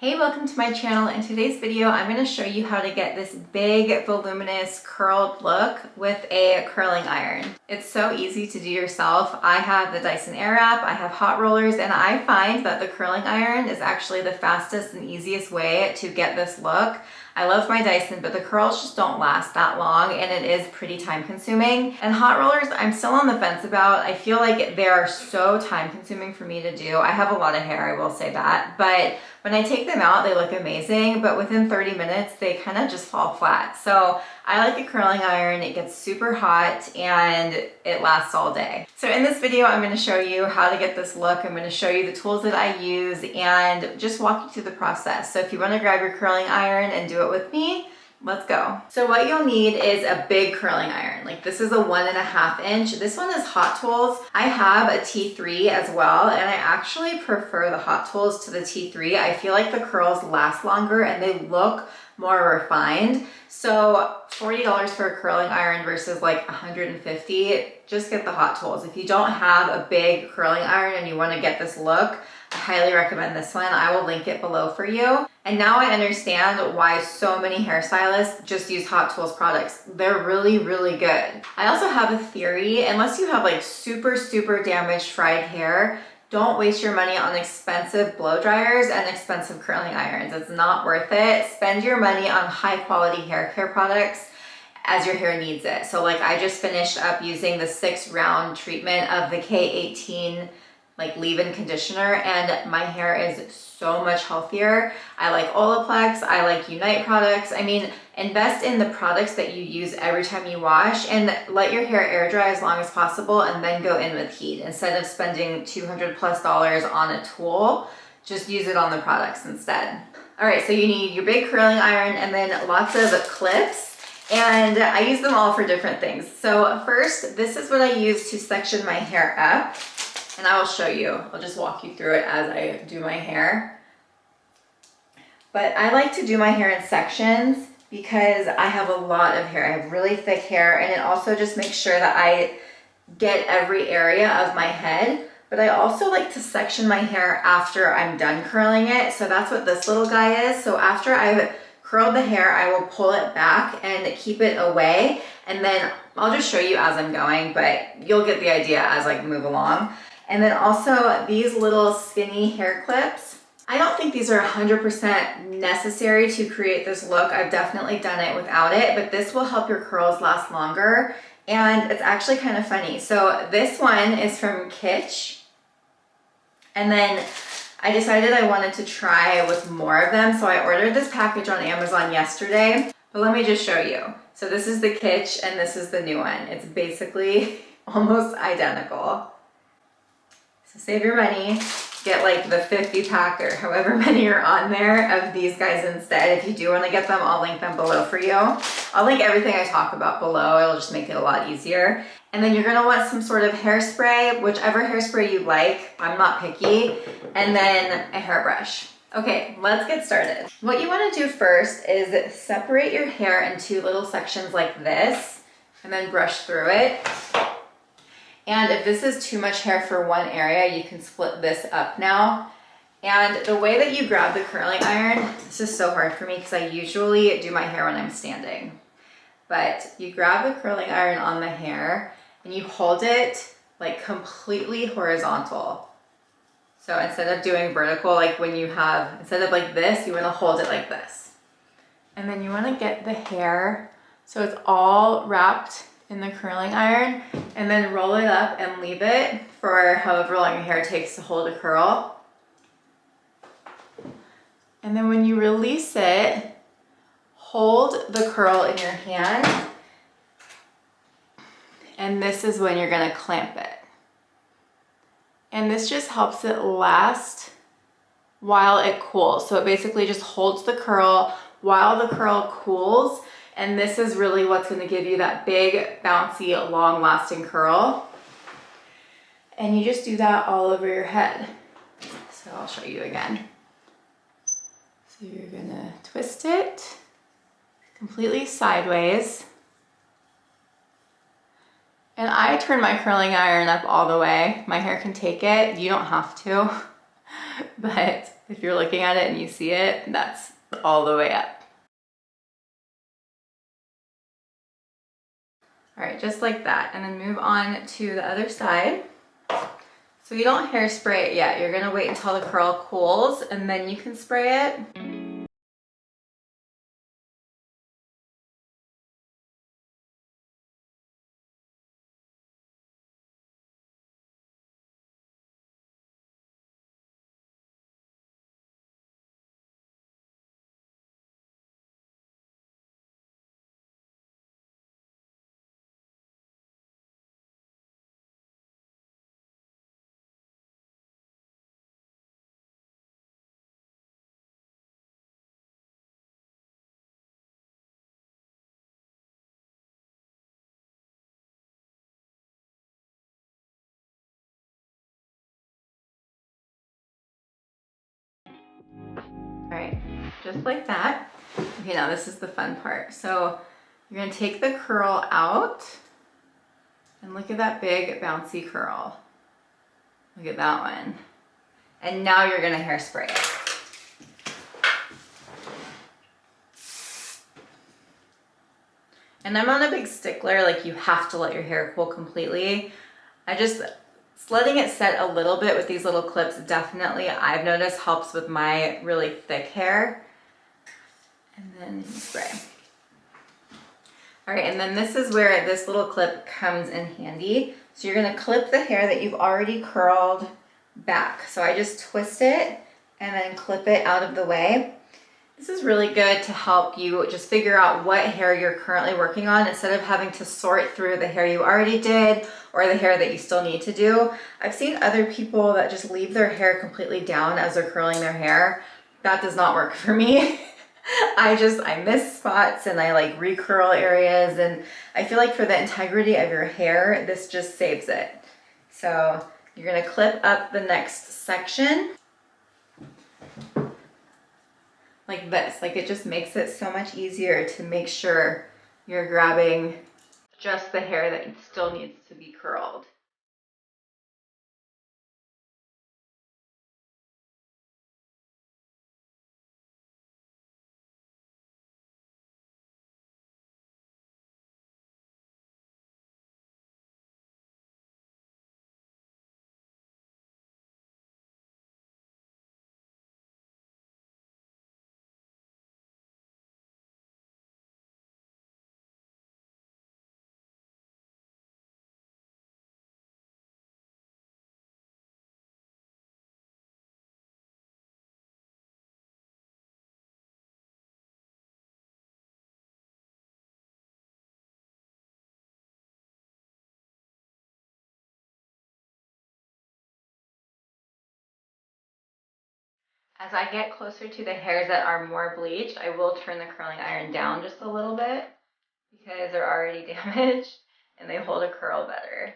Hey, welcome to my channel. In today's video, I'm going to show you how to get this big, voluminous, curled look with a curling iron. It's so easy to do yourself. I have the Dyson Airwrap, I have hot rollers, and I find that the curling iron is actually the fastest and easiest way to get this look. I love my Dyson, but the curls just don't last that long and it is pretty time consuming. And hot rollers, I'm still on the fence about. I feel like they are so time consuming for me to do. I have a lot of hair, I will say that, but when I take them out, they look amazing, but within 30 minutes, they kind of just fall flat. So I like a curling iron. It gets super hot and it lasts all day. So in this video, I'm going to show you how to get this look. I'm going to show you the tools that I use and just walk you through the process. So if you want to grab your curling iron and do it with me, let's go. So what you'll need is a big curling iron. Like this is a 1.5 inch. This one is Hot Tools. I have a T3 as well, and I actually prefer the Hot Tools to the T3. I feel like the curls last longer and they look more refined. So $40 for a curling iron versus like $150, just get the Hot Tools. If you don't have a big curling iron and you want to get this look, I highly recommend this one. I will link it below for you. And now I understand why so many hairstylists just use Hot Tools products. They're really, really good. I also have a theory, unless you have like super damaged fried hair, don't waste your money on expensive blow dryers and expensive curling irons. It's not worth it. Spend your money on high quality hair care products as your hair needs it. So like I just finished up using the 6-round treatment of the K18 like leave-in conditioner and my hair is so much healthier. I like Olaplex, I like Unite products. I mean, invest in the products that you use every time you wash and let your hair air dry as long as possible and then go in with heat. Instead of spending $200+ on a tool, just use it on the products instead. All right, so you need your big curling iron and then lots of clips. And I use them all for different things. So first, this is what I use to section my hair up. And I will show you. I'll just walk you through it as I do my hair. But I like to do my hair in sections because I have a lot of hair. I have really thick hair and it also just makes sure that I get every area of my head. But I also like to section my hair after I'm done curling it. So that's what this little guy is. So after I've curled the hair, I will pull it back and keep it away. And then I'll just show you as I'm going, but you'll get the idea as I move along. And then also these little skinny hair clips. I don't think these are 100% necessary to create this look. I've definitely done it without it, but this will help your curls last longer. And it's actually kind of funny. So this one is from Kitsch. And then I decided I wanted to try with more of them. So I ordered this package on Amazon yesterday, but let me just show you. So this is the Kitsch and this is the new one. It's basically almost identical. So save your money, get like the 50 pack or however many are on there of these guys instead. If you do want to get them, I'll link them below for you. I'll link everything I talk about below. It'll just make it a lot easier. And then you're going to want some sort of hairspray, whichever hairspray you like. I'm not picky. And then a hairbrush. Okay, let's get started. What you want to do first is separate your hair into little sections like this and then brush through it. And if this is too much hair for one area, you can split this up now. And the way that you grab the curling iron, this is so hard for me because I usually do my hair when I'm standing. But you grab the curling iron on the hair and you hold it like completely horizontal. So instead of doing vertical, like when you have, instead of like this, you want to hold it like this. And then you want to get the hair so it's all wrapped in the curling iron and then roll it up and leave it for however long your hair takes to hold a curl. And then when you release it, hold the curl in your hand. And this is when you're gonna clamp it. And this just helps it last while it cools. So it basically just holds the curl while the curl cools. And this is really what's going to give you that big, bouncy, long-lasting curl. And you just do that all over your head. So I'll show you again. So you're going to twist it completely sideways. And I turn my curling iron up all the way. My hair can take it. You don't have to. But If you're looking at it and you see it, that's all the way up. All right, just like that. And then move on to the other side. So you don't hairspray it yet. You're gonna wait until the curl cools and then you can spray it. All right, just like that. Okay, now this is the fun part. So you're gonna take the curl out and look at that big bouncy curl. Look at that one. And now you're gonna hairspray it. And I'm not a big stickler, like you have to let your hair cool completely. Letting it set a little bit with these little clips definitely, I've noticed, helps with my really thick hair. And then you spray. All right, and then this is where this little clip comes in handy. So you're gonna clip the hair that you've already curled back. So I just twist it and then clip it out of the way. This is really good to help you just figure out what hair you're currently working on instead of having to sort through the hair you already did or the hair that you still need to do. I've seen other people that just leave their hair completely down as they're curling their hair. That does not work for me. I miss spots and I like recurl areas, and I feel like for the integrity of your hair, this just saves it. So you're gonna clip up the next section like this. Like, it just makes it so much easier to make sure you're grabbing just the hair that still needs to be curled. As I get closer to the hairs that are more bleached, I will turn the curling iron down just a little bit because they're already damaged and they hold a curl better.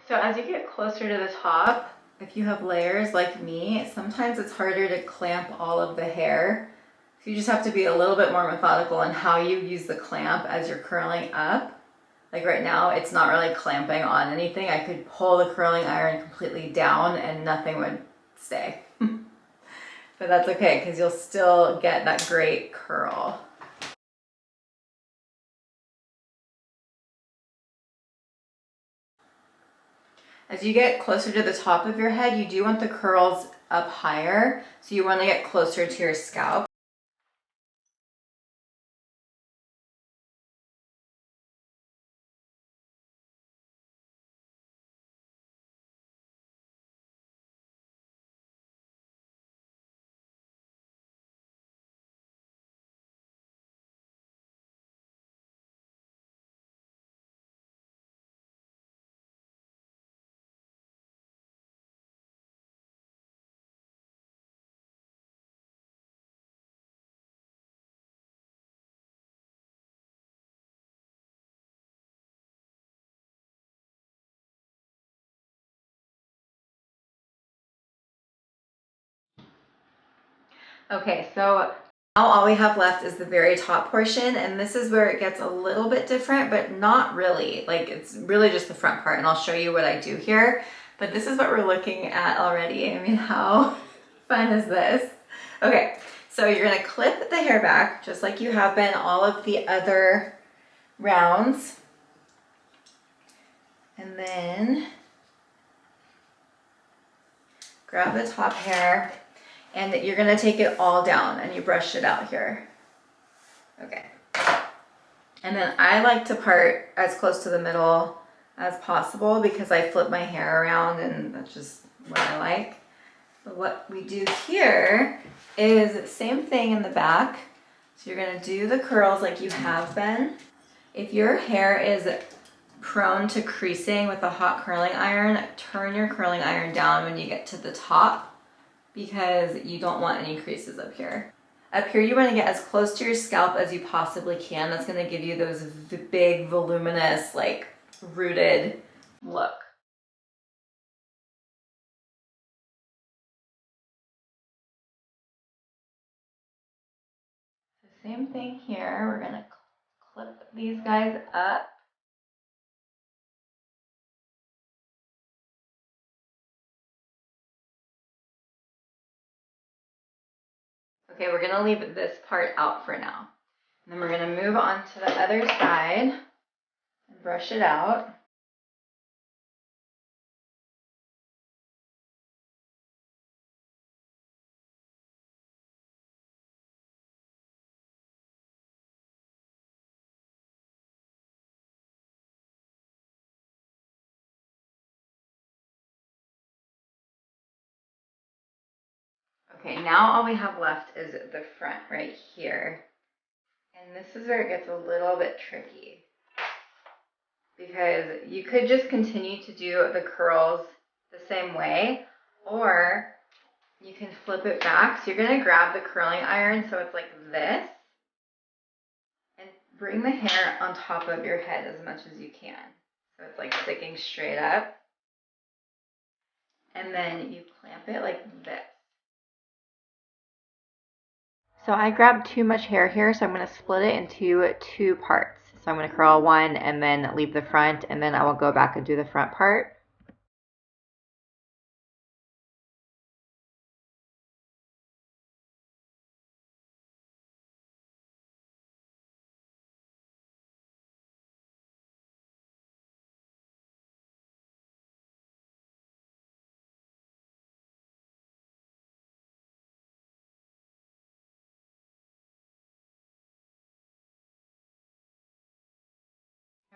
So as you get closer to the top, if you have layers like me, sometimes it's harder to clamp all of the hair. So you just have to be a little bit more methodical in how you use the clamp as you're curling up. Like right now, it's not really clamping on anything. I could pull the curling iron completely down and nothing would stay. But that's okay, because you'll still get that great curl. As you get closer to the top of your head, you do want the curls up higher, so you want to get closer to your scalp. Okay, so now all we have left is the very top portion, and this is where it gets a little bit different, but not really. Like, it's really just the front part, and I'll show you what I do here. But this is what we're looking at already. I mean, how fun is this? Okay, so you're gonna clip the hair back, just like you have been all of the other rounds. And then grab the top hair, and you're gonna take it all down and you brush it out here. Okay. And then I like to part as close to the middle as possible because I flip my hair around and that's just what I like. But what we do here is same thing in the back. So you're gonna do the curls like you have been. If your hair is prone to creasing with a hot curling iron, turn your curling iron down when you get to the top because you don't want any creases up here. Up here, you want to get as close to your scalp as you possibly can. That's going to give you those big, voluminous, like rooted look. So same thing here. We're going to clip these guys up. Okay, we're going to leave this part out for now. And then we're going to move on to the other side and brush it out. Okay, now all we have left is the front right here. And this is where it gets a little bit tricky because you could just continue to do the curls the same way, or you can flip it back. So you're gonna grab the curling iron so it's like this and bring the hair on top of your head as much as you can. So it's like sticking straight up. And then you clamp it like this. So I grabbed too much hair here, so I'm going to split it into two parts. So I'm going to curl one and then leave the front, and then I will go back and do the front part.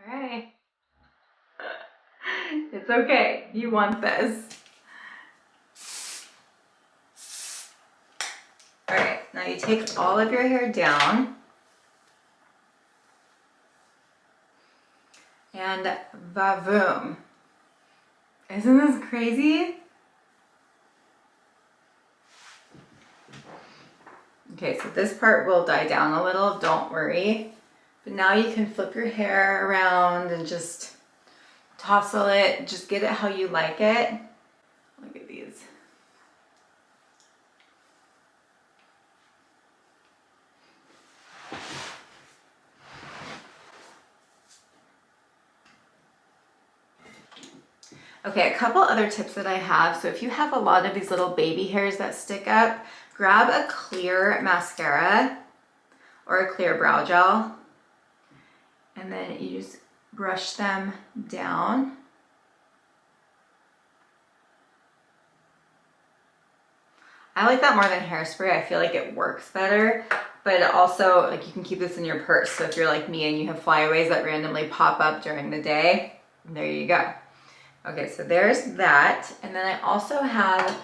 All right. It's okay. You want this. All right, now you take all of your hair down and va-voom. Isn't this crazy? Okay, so this part will die down a little, don't worry. But now you can flip your hair around and just tousle it, just get it how you like it. Look at these. Okay, a couple other tips that I have. So if you have a lot of these little baby hairs that stick up, grab a clear mascara or a clear brow gel, and then you just brush them down. I like that more than hairspray. I feel like it works better, but also like you can keep this in your purse. So if you're like me and you have flyaways that randomly pop up during the day, there you go. Okay, so there's that. And then I also have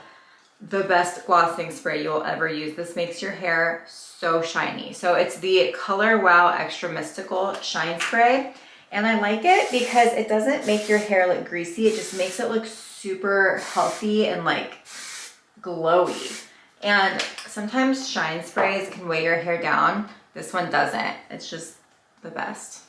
the best glossing spray you will ever use. This makes your hair so shiny. So it's the Color Wow Extra Mystical Shine Spray. And I like it because it doesn't make your hair look greasy. It just makes it look super healthy and like glowy. And sometimes shine sprays can weigh your hair down. This one doesn't. It's just the best.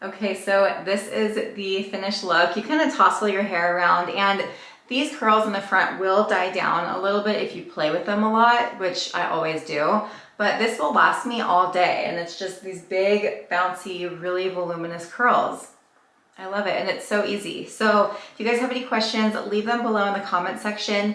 Okay, so this is the finished look. You kind of tousle your hair around, and These curls in the front will die down a little bit if you play with them a lot, which I always do, but this will last me all day, and it's just these big, bouncy, really voluminous curls. I love it, and it's so easy. So if you guys have any questions, leave them below in the comment section.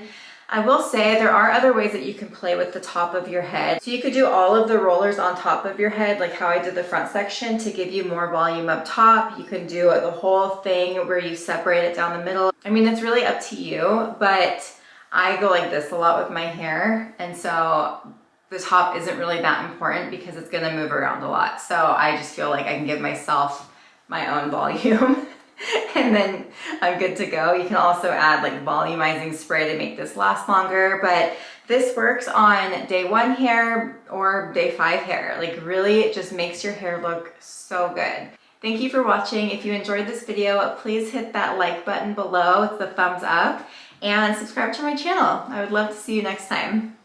I will say there are other ways that you can play with the top of your head. So you could do all of the rollers on top of your head, like how I did the front section, to give you more volume up top. You can do the whole thing where you separate it down the middle. I mean, it's really up to you, but I go like this a lot with my hair, and so the top isn't really that important because it's gonna move around a lot. So I just feel like I can give myself my own volume and then I'm good to go. You can also add like volumizing spray to make this last longer, but this works on day 1 hair or day 5 hair. Like really, it just makes your hair look so good. Thank you for watching. If you enjoyed this video, please hit that like button below. It's the thumbs up, and subscribe to my channel. I would love to see you next time.